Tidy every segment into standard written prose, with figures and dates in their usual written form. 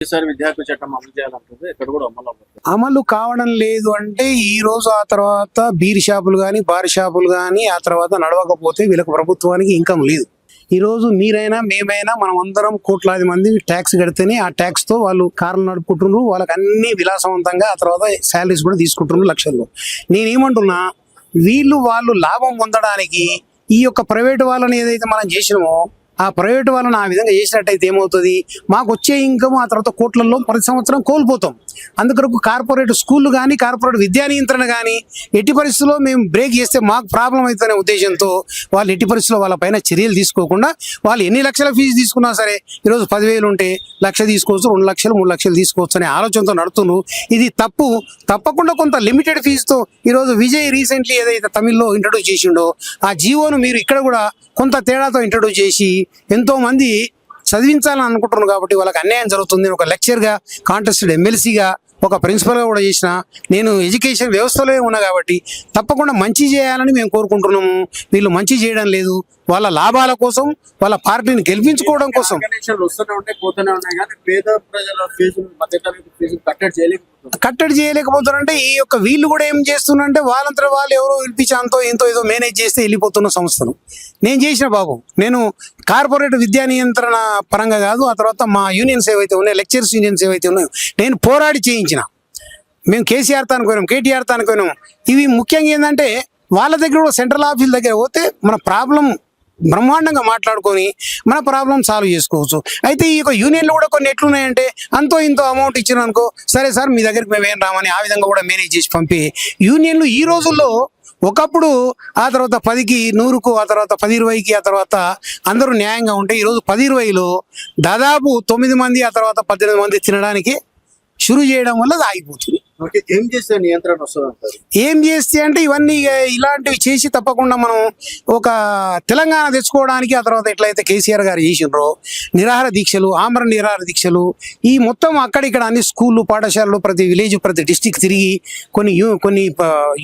విద్యార్థి చట్టం అమలు చేయాలంటుంది ఎక్కడ కూడా అమలు కావడం లేదు అంటే ఈ రోజు ఆ తర్వాత బీర్ షాపులు కానీ బార్ షాపులు కానీ ఆ తర్వాత నడవకపోతే వీళ్ళకి ప్రభుత్వానికి ఇన్కమ్ లేదు. ఈ రోజు మీరైనా మేమైనా మనం అందరం కోట్లాది మంది ట్యాక్స్ కడితేనే ఆ ట్యాక్స్ తో వాళ్ళు కార్లు నడుపుకుంటున్నారు, వాళ్ళకి అన్ని విలాసవంతంగా ఆ తర్వాత శాలరీస్ కూడా తీసుకుంటున్నారు లక్షల్లో. నేనేమంటున్నా, వాళ్ళు లాభం పొందడానికి ఈ యొక్క ప్రైవేట్ వాళ్ళని ఏదైతే మనం చేసినామో ఆ ప్రైవేట్ వాళ్ళని ఆ విధంగా చేసినట్టయితే ఏమవుతుంది, మాకు వచ్చే ఇన్కమ్ ఆ తర్వాత కోట్లలో ప్రతి సంవత్సరం కోల్పోతాం. అందుకొరకు కార్పొరేట్ స్కూళ్ళు కానీ కార్పొరేట్ విద్యా నియంత్రణ కానీ ఎట్టి పరిస్థితుల్లో మేము బ్రేక్ చేస్తే మాకు ప్రాబ్లం అవుతుందనే ఉద్దేశంతో వాళ్ళు ఎట్టి పరిస్థితుల్లో వాళ్ళ పైన చర్యలు తీసుకోకుండా వాళ్ళు ఎన్ని లక్షల ఫీజు తీసుకున్నా సరే ఈరోజు 10,000 ఉంటే 1,00,000 తీసుకోవచ్చు, 2 లక్షలు 3 లక్షలు తీసుకోవచ్చు అనే ఆలోచనతో నడుతున్నారు. ఇది తప్పు. తప్పకుండా కొంత లిమిటెడ్ ఫీజుతో ఈరోజు విజయ్ రీసెంట్లీ ఏదైతే తమిళ్లో ఇంట్రడ్యూస్ చేసిండో ఆ జీవోను మీరు ఇక్కడ కూడా కొంత తేడాతో ఇంట్రడ్యూస్ చేసి ఎంతో మంది చదివించాలని అనుకుంటున్నారు. కాబట్టి వాళ్ళకి అన్యాయం జరుగుతుంది. ఒక లెక్చర్గా, కాంటెస్టెడ్ ఎమ్మెల్సీగా, ఒక ప్రిన్సిపల్గా కూడా చేసిన నేను ఎడ్యుకేషన్ వ్యవస్థలో ఉన్నా కాబట్టి తప్పకుండా మంచి చేయాలని మేము కోరుకుంటున్నాము. వీళ్ళు మంచి చేయడం లేదు. వాళ్ళ లాభాల కోసం, వాళ్ళ పార్టీని గెలిపించుకోవడం కోసం కట్టడి చేయలేకపోతున్నారంటే ఈ యొక్క వీళ్ళు కూడా ఏం చేస్తున్నారంటే వాళ్ళంతా వాళ్ళు ఎవరో పిలిపించి అంతో ఎంతో ఏదో మేనేజ్ చేస్తే వెళ్ళిపోతున్న సంస్థను నేను చేసిన బాబు. నేను కార్పొరేట్ విద్యా నియంత్రణ పరంగా కాదు, ఆ తర్వాత మా యూనియన్స్ ఏవైతే ఉన్నాయో, లెక్చర్స్ యూనియన్స్ ఏవైతే ఉన్నాయో నేను పోరాడి చేయించిన. మేము కేసీఆర్ తానికి పోయినాం, కేటీఆర్ తానికి పోయినాం. ఇవి ముఖ్యంగా ఏంటంటే వాళ్ళ దగ్గర కూడా సెంట్రల్ ఆఫీస్ దగ్గర పోతే మన ప్రాబ్లం బ్రహ్మాండంగా మాట్లాడుకొని మన ప్రాబ్లం సాల్వ్ చేసుకోవచ్చు. అయితే ఈ యొక్క యూనియన్లు కూడా కొన్ని ఎట్లున్నాయంటే అంతో ఇంతో అమౌంట్ ఇచ్చిన అనుకో, సరే సార్ మీ దగ్గరికి మేము ఏం రామని ఆ విధంగా కూడా మేనేజ్ చేసి పంపి యూనియన్లు ఈ రోజుల్లో ఒకప్పుడు ఆ తర్వాత 10కి 100కు ఆ తర్వాత 10-20కి ఆ తర్వాత అందరూ న్యాయంగా ఉంటే ఈరోజు 10-20లో దాదాపు 9 మంది ఆ తర్వాత 18 మంది తినడానికి షురు చేయడం వల్ల అది ఆగిపోతుంది. ఏం చేస్తే నియంత్రణ వస్తుంది? ఏం చేస్తే అంటే ఇవన్నీ ఇలాంటివి చేసి తప్పకుండా మనం ఒక తెలంగాణ తెచ్చుకోవడానికి ఆ తర్వాత ఎట్లయితే కేసీఆర్ గారు చేసినారో నిరాహార దీక్షలు, ఆమరణ నిరాహార దీక్షలు, ఈ మొత్తం అక్కడిక్కడ అన్ని స్కూళ్ళు, పాఠశాలలు, ప్రతి విలేజ్, ప్రతి డిస్టిక్ తిరిగి కొన్ని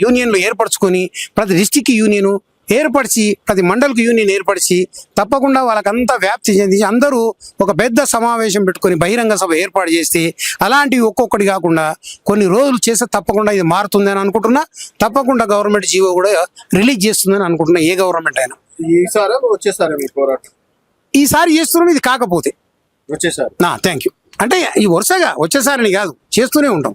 యూనియన్లు ఏర్పరచుకొని ప్రతి డిస్టిక్ యూనియన్ ఏర్పరిచి ప్రతి మండలికి యూనియన్ ఏర్పరిచి తప్పకుండా వాళ్ళకంతా వ్యాప్తి చెంది అందరూ ఒక పెద్ద సమావేశం పెట్టుకొని బహిరంగ సభ ఏర్పాటు చేస్తే అలాంటివి ఒక్కొక్కటి కాకుండా కొన్ని రోజులు చేస్తే తప్పకుండా ఇది మారుతుందని అనుకుంటున్నా. తప్పకుండా గవర్నమెంట్ జీవో కూడా రిలీజ్ చేస్తుందని అనుకుంటున్నా, ఏ గవర్నమెంట్ అయినా. ఈసారి చేస్తున్నాం, ఇది కాకపోతే వచ్చేసారి థ్యాంక్ యూ అంటే ఈ వరుసగా వచ్చేసారని కాదు, చేస్తూనే ఉంటాం.